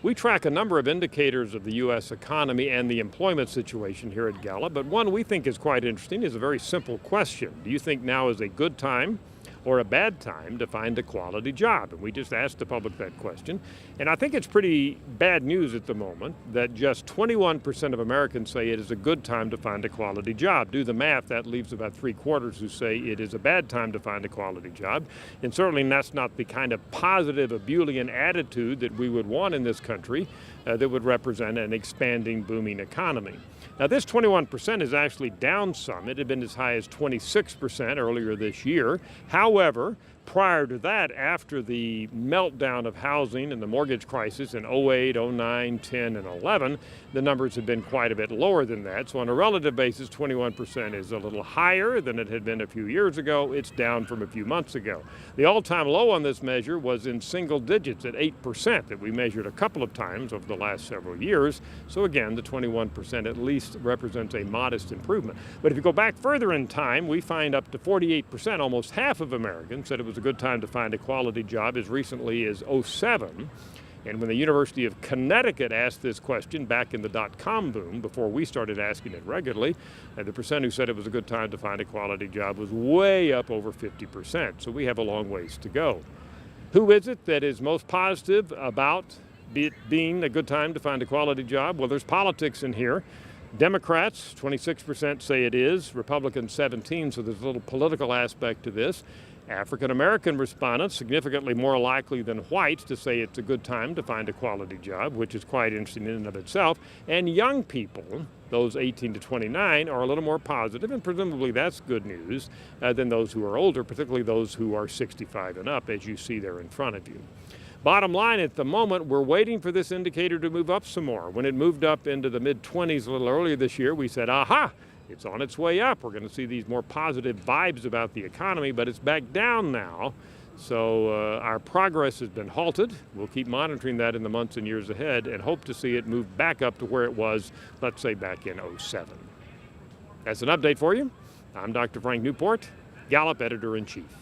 We track a number of indicators of the U.S. economy and the employment situation here at Gallup, but one we think is quite interesting is a very simple question. Do you think now is a good time or a bad time to find a quality job? And we just asked the public that question. And I think it's pretty bad news at the moment that just 21% of Americans say it is a good time to find a quality job. Do the math, that leaves about 3/4 who say it is a bad time to find a quality job. And certainly that's not the kind of positive ebullient attitude that we would want in this country that would represent an expanding, booming economy. Now, this 21% is actually down some. It had been as high as 26% earlier this year. However, prior to that, after the meltdown of housing and the mortgage crisis in 08, 09, 10, and 11, the numbers have been quite a bit lower than that. So on a relative basis, 21% is a little higher than it had been a few years ago. It's down from a few months ago. The all-time low on this measure was in single digits at 8% that we measured a couple of times over the last several years. So again, the 21% at least represents a modest improvement. But if you go back further in time, we find up to 48%, almost half of Americans said it was a good time to find a quality job as recently as 07. And when the University of Connecticut asked this question back in the .com boom, before we started asking it regularly, the percent who said it was a good time to find a quality job was way up over 50%. So we have a long ways to go. Who is it that is most positive about it being a good time to find a quality job? Well, there's politics in here. Democrats, 26% say it is, Republicans 17%, so there's a little political aspect to this. African-American respondents, significantly more likely than whites to say it's a good time to find a quality job, which is quite interesting in and of itself. And young people, those 18 to 29, are a little more positive, and presumably that's good news, than those who are older, particularly those who are 65 and up, as you see there in front of you. Bottom line, at the moment, we're waiting for this indicator to move up some more. When it moved up into the mid-20s a little earlier this year, we said, aha, it's on its way up. We're going to see these more positive vibes about the economy, but it's back down now. So our progress has been halted. We'll keep monitoring that in the months and years ahead and hope to see it move back up to where it was, let's say, back in 07. That's an update for you. I'm Dr. Frank Newport, Gallup Editor-in-Chief.